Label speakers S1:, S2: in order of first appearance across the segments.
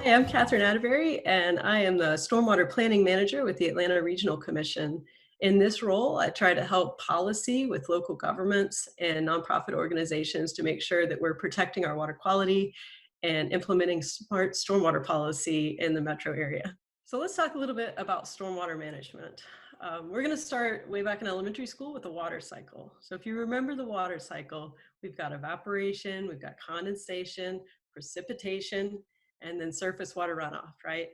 S1: Hi, I'm Katherine Atteberry, and I am the Stormwater Planning Manager with the Atlanta Regional Commission. In this role, I try to help policy with local governments and nonprofit organizations to make sure that we're protecting our water quality and implementing smart stormwater policy in the metro area. So let's talk a little bit about stormwater management. We're going to start way back in elementary school with the water cycle. So if you remember the water cycle, we've got evaporation, we've got condensation, precipitation, and then surface water runoff, right?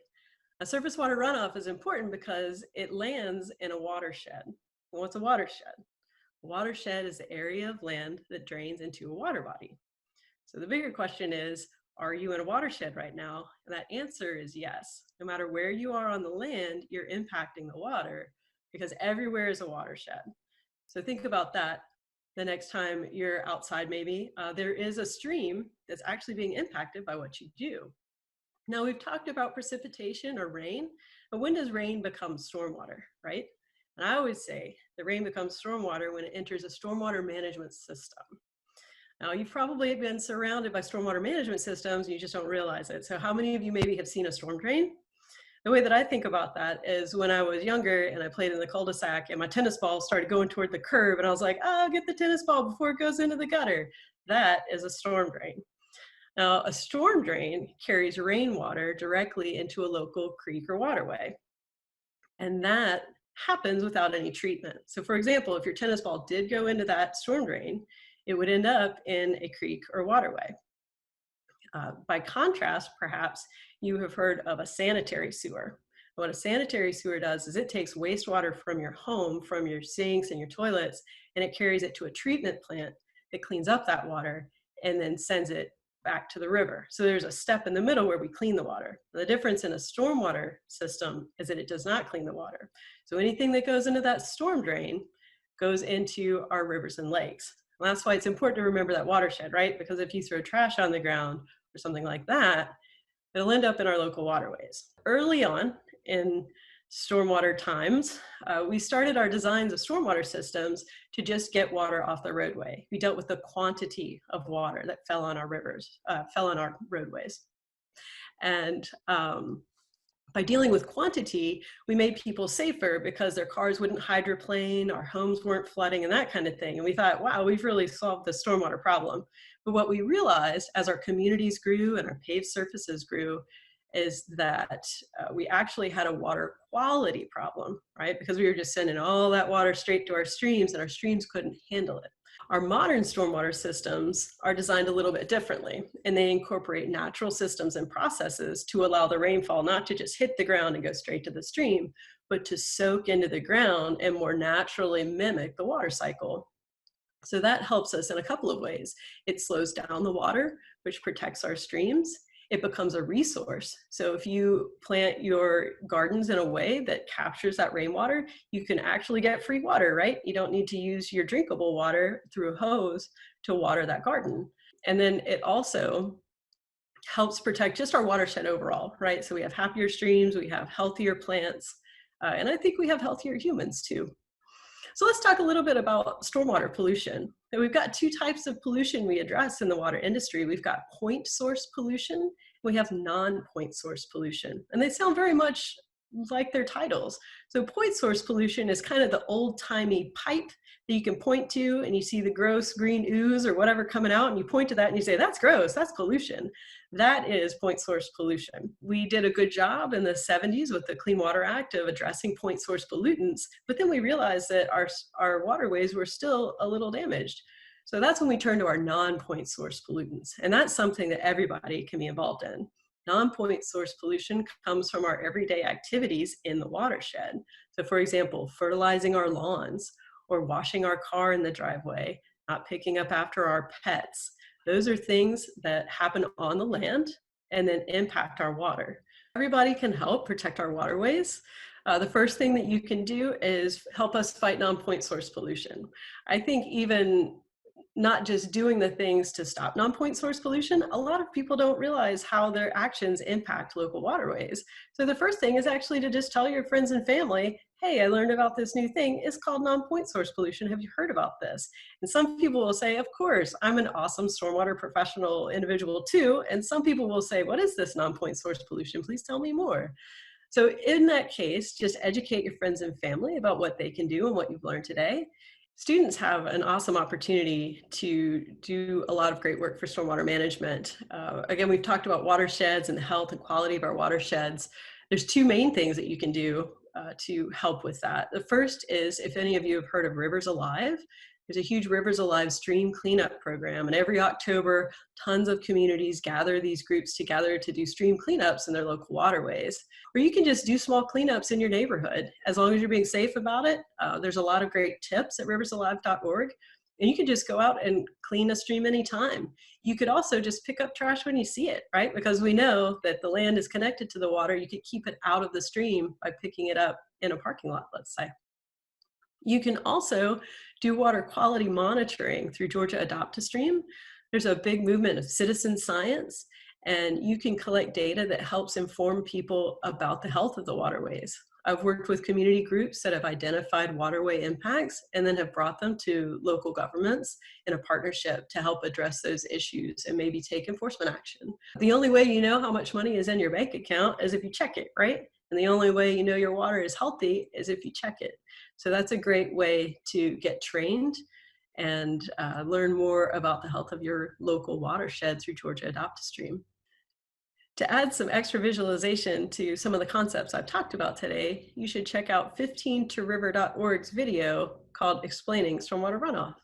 S1: A surface water runoff is important because it lands in a watershed. Well, what's a watershed? A watershed is the area of land that drains into a water body. So the bigger question is, are you in a watershed right now? And that answer is yes. No matter where you are on the land, you're impacting the water because everywhere is a watershed. So think about that the next time you're outside maybe. There is a stream that's actually being impacted by what you do. Now we've talked about precipitation or rain, but when does rain become stormwater, right? And I always say the rain becomes stormwater when it enters a stormwater management system. Now you've probably been surrounded by stormwater management systems and you just don't realize it. So how many of you maybe have seen a storm drain? The way that I think about that is when I was younger and I played in the cul-de-sac and my tennis ball started going toward the curb and I was like, oh, get the tennis ball before it goes into the gutter. That is a storm drain. Now, a storm drain carries rainwater directly into a local creek or waterway. And that happens without any treatment. So for example, if your tennis ball did go into that storm drain, it would end up in a creek or waterway. By contrast, perhaps you have heard of a sanitary sewer. What a sanitary sewer does is it takes wastewater from your home, from your sinks and your toilets, and it carries it to a treatment plant that cleans up that water and then sends it back to the river. So there's a step in the middle where we clean the water. The difference in a stormwater system is that it does not clean the water. So anything that goes into that storm drain goes into our rivers and lakes. And that's why it's important to remember that watershed, right? Because if you throw trash on the ground or something like that, it'll end up in our local waterways. Early on in stormwater times, we started our designs of stormwater systems to just get water off the roadway. We dealt with the quantity of water that fell on our rivers, fell on our roadways. And by dealing with quantity, we made people safer because their cars wouldn't hydroplane, our homes weren't flooding and that kind of thing. And we thought, wow, we've really solved the stormwater problem. But what we realized as our communities grew and our paved surfaces grew is that we actually had a water quality problem, right? Because we were just sending all that water straight to our streams and our streams couldn't handle it. Our modern stormwater systems are designed a little bit differently, and they incorporate natural systems and processes to allow the rainfall not to just hit the ground and go straight to the stream, but to soak into the ground and more naturally mimic the water cycle. So that helps us in a couple of ways. It slows down the water, which protects our streams. It becomes a resource. So if you plant your gardens in a way that captures that rainwater, you can actually get free water, right? You don't need to use your drinkable water through a hose to water that garden. And then it also helps protect just our watershed overall, right? So we have happier streams, we have healthier plants, and I think we have healthier humans too. So let's talk a little bit about stormwater pollution. And we've got two types of pollution we address in the water industry. We've got point source pollution, we have non-point source pollution. And they sound very much like their titles. So point source pollution is kind of the old-timey pipe that you can point to and you see the gross green ooze or whatever coming out and you point to that and you say, that's gross, that's pollution. That is point source pollution. We did a good job in the 70s with the Clean Water Act of addressing point source pollutants, but then we realized that our waterways were still a little damaged. So that's when we turn to our non-point source pollutants. And that's something that everybody can be involved in. Non-point source pollution comes from our everyday activities in the watershed. So for example, fertilizing our lawns or washing our car in the driveway, not picking up after our pets. Those are things that happen on the land and then impact our water. Everybody can help protect our waterways. The first thing that you can do is help us fight non-point source pollution. I think even not just doing the things to stop non-point source pollution, a lot of people don't realize how their actions impact local waterways. So the first thing is actually to just tell your friends and family, hey, I learned about this new thing. It's called non-point source pollution. Have you heard about this? And some people will say, of course, I'm an awesome stormwater professional individual too. And some people will say, what is this non-point source pollution? Please tell me more. So in that case, just educate your friends and family about what they can do and what you've learned today. Students have an awesome opportunity to do a lot of great work for stormwater management. Again, we've talked about watersheds and the health and quality of our watersheds. There's two main things that you can do to help with that. The first is, if any of you have heard of Rivers Alive, there's a huge Rivers Alive stream cleanup program, and every October, tons of communities gather these groups together to do stream cleanups in their local waterways. Or you can just do small cleanups in your neighborhood. As long as you're being safe about it, there's a lot of great tips at riversalive.org, and you can just go out and clean a stream anytime. You could also just pick up trash when you see it, right? Because we know that the land is connected to the water. You could keep it out of the stream by picking it up in a parking lot, let's say. You can also do water quality monitoring through Georgia Adopt a Stream. There's a big movement of citizen science, and you can collect data that helps inform people about the health of the waterways. I've worked with community groups that have identified waterway impacts and then have brought them to local governments in a partnership to help address those issues and maybe take enforcement action. The only way you know how much money is in your bank account is if you check it, right? And the only way you know your water is healthy is if you check it. So that's a great way to get trained and learn more about the health of your local watershed through Georgia Adopt a Stream. To add some extra visualization to some of the concepts I've talked about today, you should check out 15toriver.org's video called Explaining Stormwater Runoff.